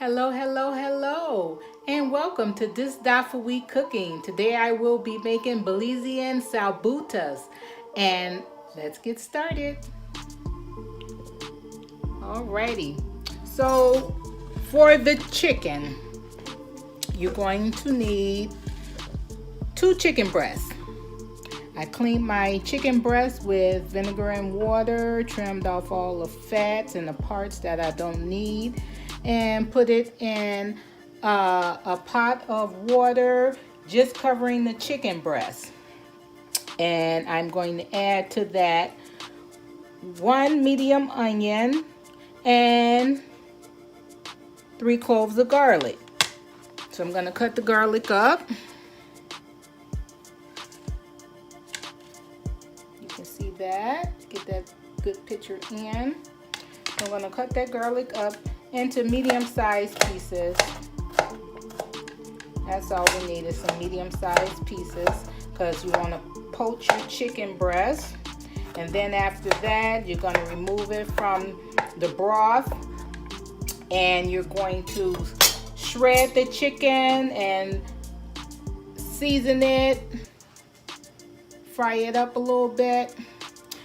Hello, hello, hello, and welcome to This Dot for Week Cooking. Today I will be making Belizean Salbutes, and let's get started. Alrighty, so for the chicken, you're going to need 2 chicken breasts. I cleaned my chicken breast with vinegar and water, trimmed off all the fats and the parts that I don't need, and put it in a pot of water, just covering the chicken breast. And I'm going to add to that 1 medium onion and 3 cloves of garlic. So I'm going to cut the garlic up. You can see that. Get that good picture in. I'm going to cut that garlic up into medium-sized pieces. That's all we need is some medium-sized pieces because you want to poach your chicken breast. And then after that, you're going to remove it from the broth and you're going to shred the chicken and season it, fry it up a little bit.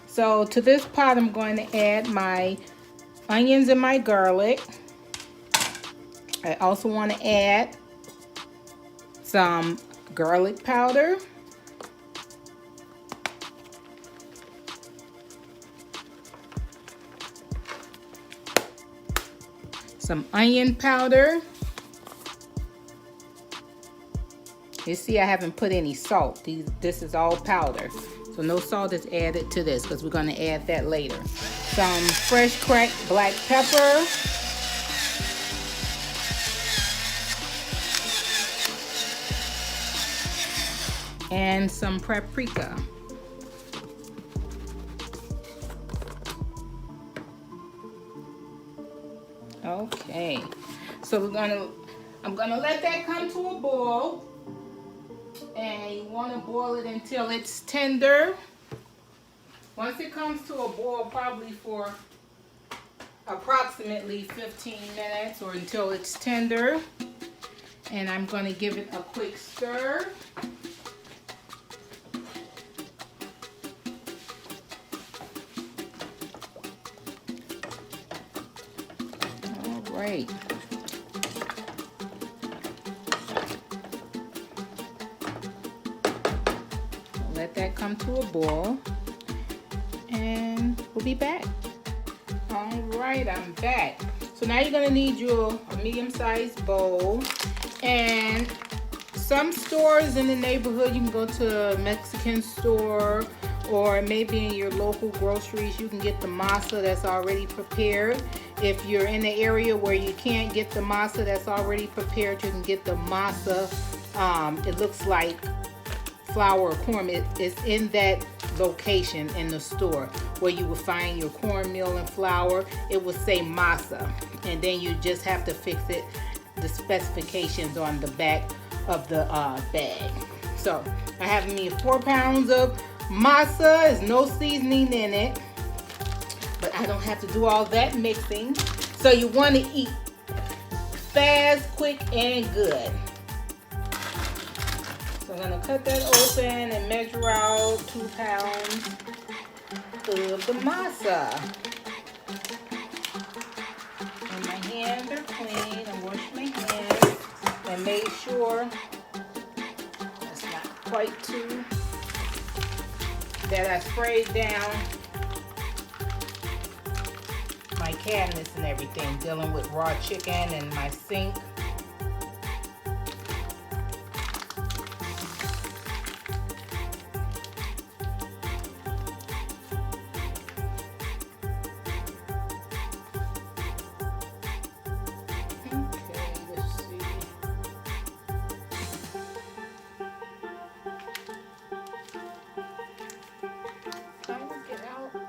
So to this pot, I'm going to add my onions and my garlic. I also want to add some garlic powder, some onion powder. You see I haven't put any salt. This is all powder. So no salt is added to this because we're going to add that later. Some fresh cracked black pepper. And some paprika. Okay. So I'm gonna let that come to a boil. And you want to boil it until it's tender. Once it comes to a boil, probably for approximately 15 minutes or until it's tender. And I'm going to give it a quick stir. All right. Let that come to a boil and we'll be back. All right, I'm back. So now you're gonna need your medium-sized bowl, and some stores in the neighborhood, you can go to a Mexican store or maybe in your local groceries, you can get the masa that's already prepared. If you're in the area where you can't get the masa that's already prepared, you can get the masa. It looks like flour or corn. It's in that location in the store where you will find your cornmeal and flour. It will say Masa, and then you just have to fix it, the specifications on the back of the bag. So I have me 4 pounds of masa. There's no seasoning in it, but I don't have to do all that mixing. So you want to eat fast, quick, and good. So I'm going to cut that open and measure out 2 pounds of the masa. And my hands are clean. I washed my hands and made sure that's not quite too, that I sprayed down my cabinets and everything, dealing with raw chicken and my sink.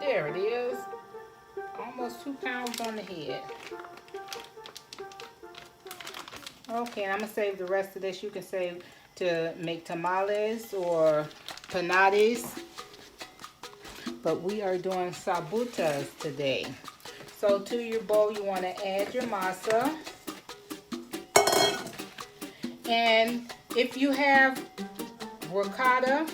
There it is, almost 2 pounds on the head. Okay, and I'm gonna save the rest of this. You can save to make tamales or panadas, but we are doing salbutes today. So to your bowl, you want to add your masa. And if you have ricotta,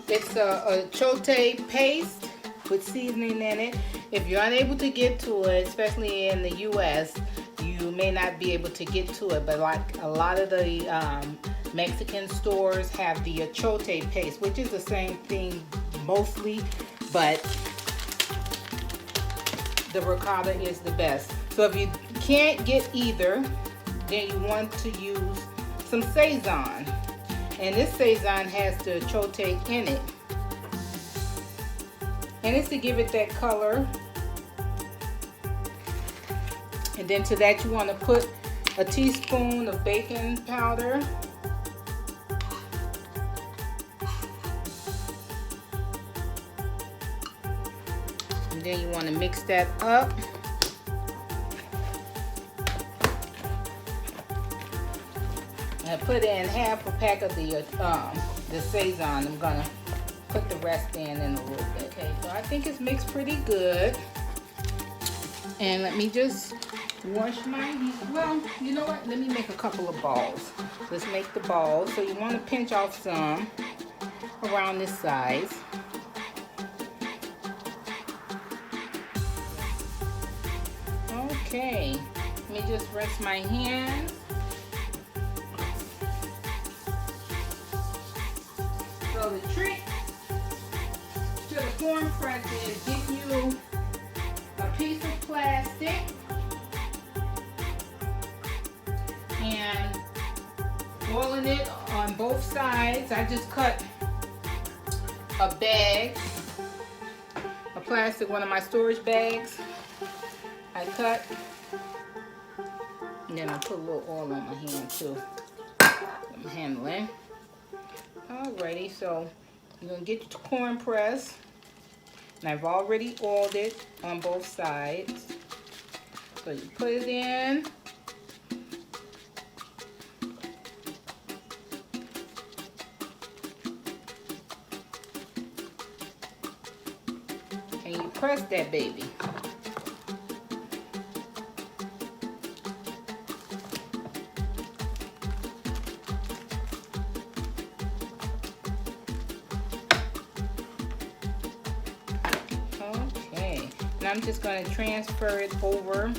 it's a chipotle paste with seasoning in it. If you're unable to get to it, especially in the US, you may not be able to get to it, but like a lot of the Mexican stores have the chipotle paste, which is the same thing mostly, but the ricotta is the best. So if you can't get either, then you want to use some Sazon. And this Sazon has the chipotle in it. And it's to give it that color. And then to that you want to put a teaspoon of baking powder. And then you want to mix that up. And put in half a pack of the Sazon. I'm gonna put the rest in a little bit. Okay, so I think it's mixed pretty good. And let me just wash my hands. Well, you know what? Let me make a couple of balls. Let's make the balls. So you want to pinch off some around this size. Okay, let me just rinse my hands. So the trick to the corn press is get you a piece of plastic and boiling it on both sides. I just cut a bag, a plastic, one of my storage bags. I cut, and then I put a little oil on my hand too. I'm handling. Alrighty, so you're gonna get your corn press, and I've already oiled it on both sides. So you put it in. And you press that baby. I'm just going to transfer it over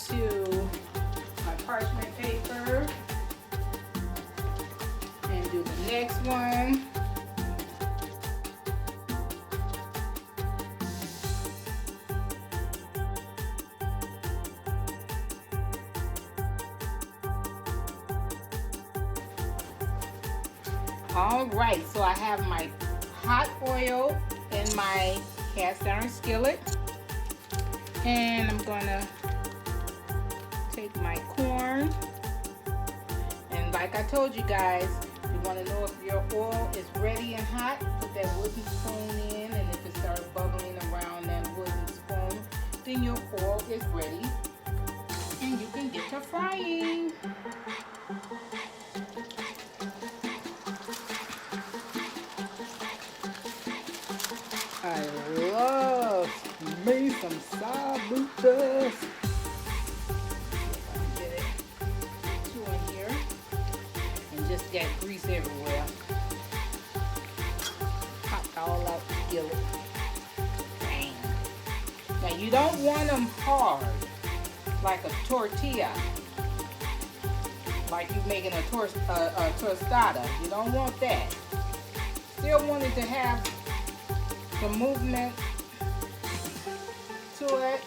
to my parchment paper and do the next one. All right, so I have my hot oil in my cast iron skillet, and I'm gonna take my corn, and like I told you guys, you want to know if your oil is ready and hot, put that wooden spoon in, and if it starts bubbling around that wooden spoon, then your oil is ready and you can get to frying. I love me some Salbutes. Get it two in here and just get grease everywhere. Popped all out the skillet. Bang. Now you don't want them hard like a tortilla, like you're making a tostada. You don't want that. Still want it to have some movement to it.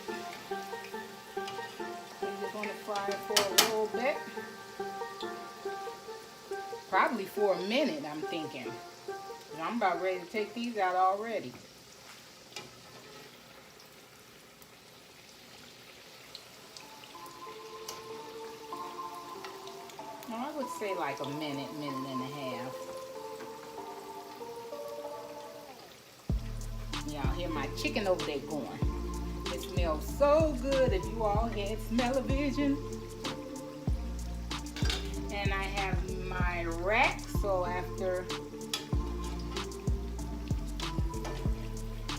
We're just going to fry it for a little bit. Probably for a minute, I'm thinking. I'm about ready to take these out already. I would say like a minute, minute and a half. Y'all hear my chicken over there going. It smells so good if you all had smell-o-vision. And I have my rack, so after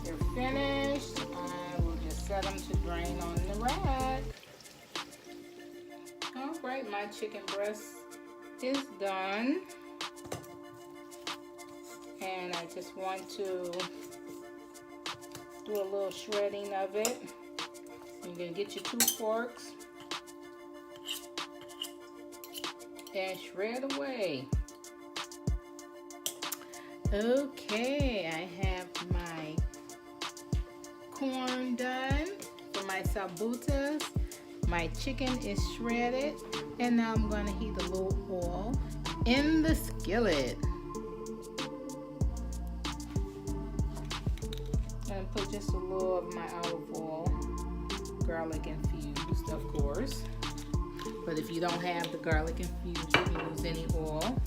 they're finished, I will just set set them to drain on the rack. All right, my chicken breast is done. And I just want to do a little shredding of it. You're going to get your 2 forks and shred away. Okay, I have my corn done for my salbutes. My chicken is shredded, and now I'm going to heat a little oil in the skillet. And put just a little of my olive oil, garlic infused, of course. But if you don't have the garlic infused, you can use any oil.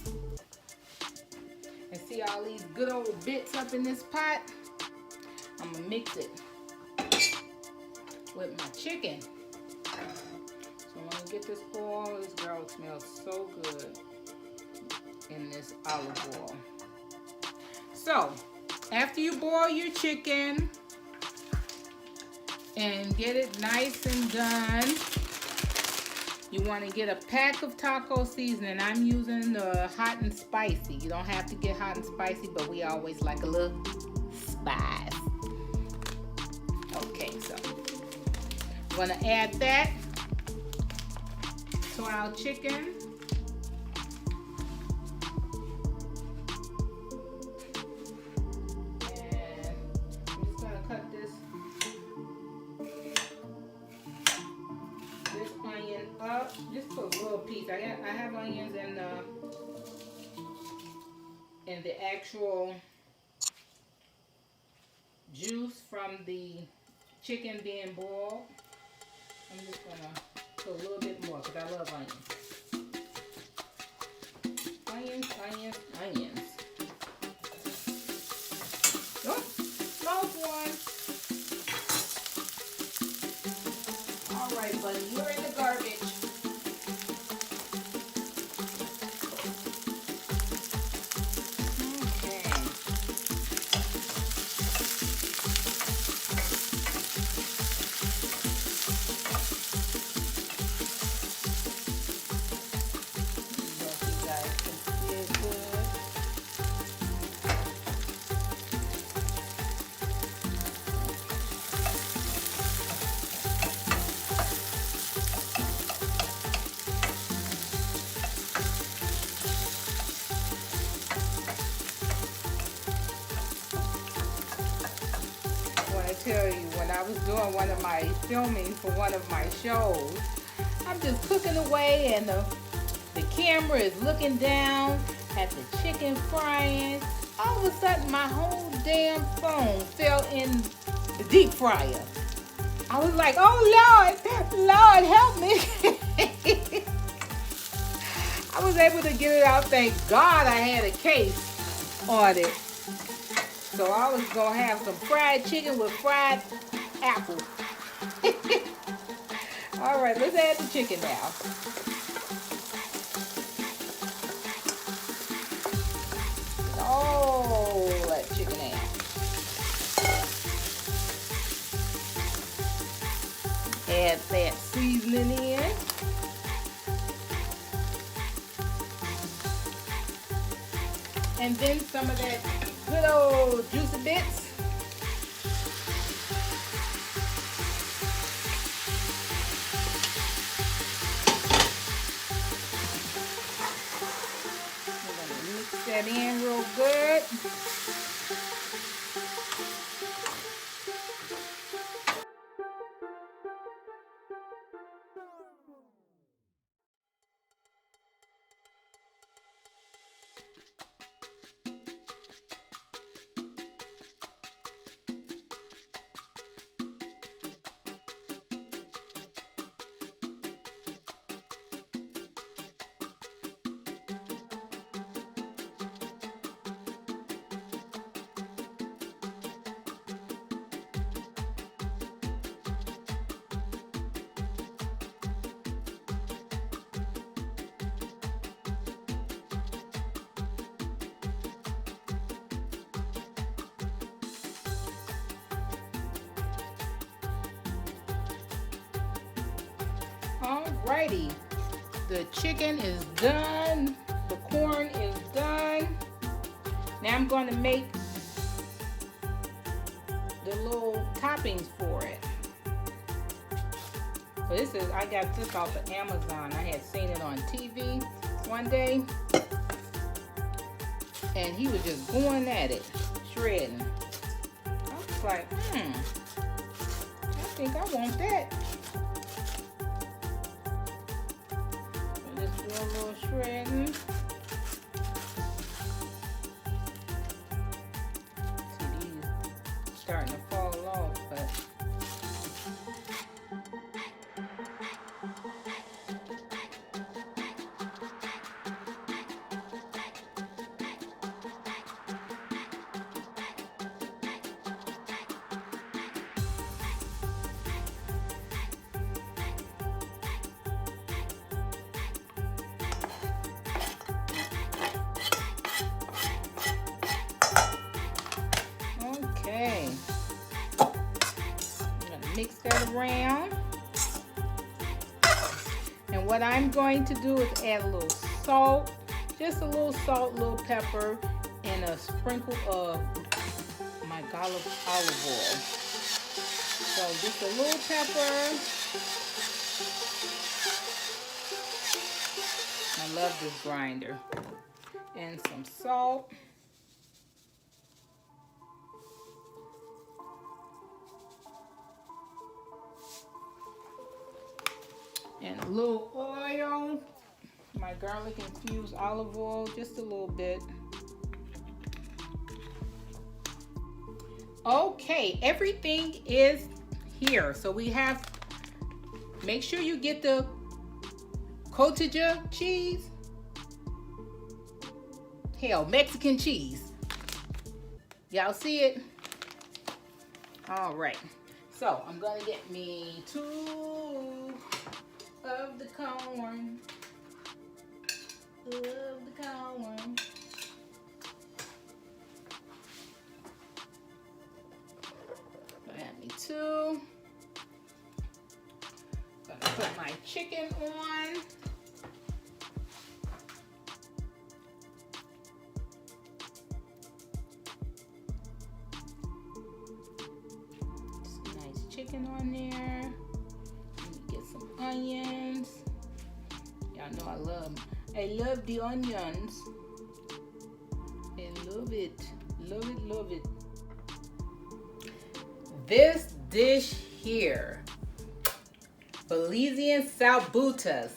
And see all these good old bits up in this pot? I'm gonna mix it with my chicken. So when you get this oil, this garlic smells so good in this olive oil. So after you boil your chicken and get it nice and done, you want to get a pack of taco seasoning. I'm using the hot and spicy. You don't have to get hot and spicy, but we always like a little spice. Okay, so I'm going to add that to our chicken. Up, just put a little piece. I have onions in the actual juice from the chicken being boiled. I'm just gonna put a little bit more because I love onions. Onions, onions, onions. Oh, close one. All right, buddy, you're in the garbage. Tell you, when I was doing one of my filming for one of my shows, I'm just cooking away and the camera is looking down at the chicken frying. All of a sudden my whole damn phone fell in the deep fryer. I was like, oh Lord help me. I was able to get it out, thank God I had a case on it. So I was going to have some fried chicken with fried apple. All right, let's add the chicken now. Oh, that chicken in. Add that seasoning in. And then some of that good old juicy bits. We're going to mix that in real good. Alrighty, the chicken is done. The corn is done. Now I'm going to make the little toppings for it. So this is, I got this off of Amazon. I had seen it on TV one day, and he was just going at it, shredding. I was like, I think I want that. So just do a little shredding. See, these starting to fall off, but okay. I'm gonna mix that around. And what I'm going to do is add a little salt, just a little salt, little pepper, and a sprinkle of my olive oil. So just a little pepper. I love this grinder. And some salt. And a little oil, my garlic infused olive oil, just a little bit. Okay, everything is here. So we have, make sure you get the Cotija cheese. Hell, Mexican cheese. Y'all see it? All right. So I'm gonna get me 2 of the corn. Add me 2. Gonna put my chicken on. Some nice chicken on there. Get some onions. Y'all know I love the onions. I love it. Love it. This dish here, Belizean Salbutes,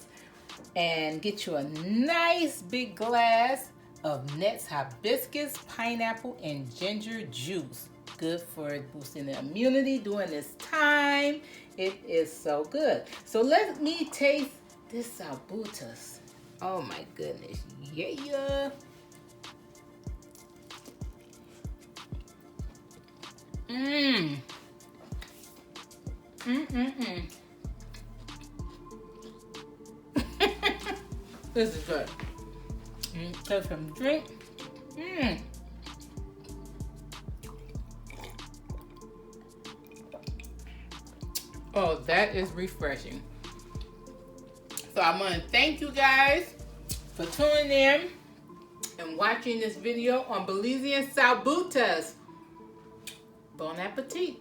and get you a nice big glass of nuts, hibiscus, pineapple, and ginger juice. Good for boosting the immunity during this time. It is so good. So let me taste this Salbutes. Oh my goodness. Yeah. This is good. Take some drink. Oh, that is refreshing. So I want to thank you guys for tuning in and watching this video on Belizean Salbutes. Bon appetit.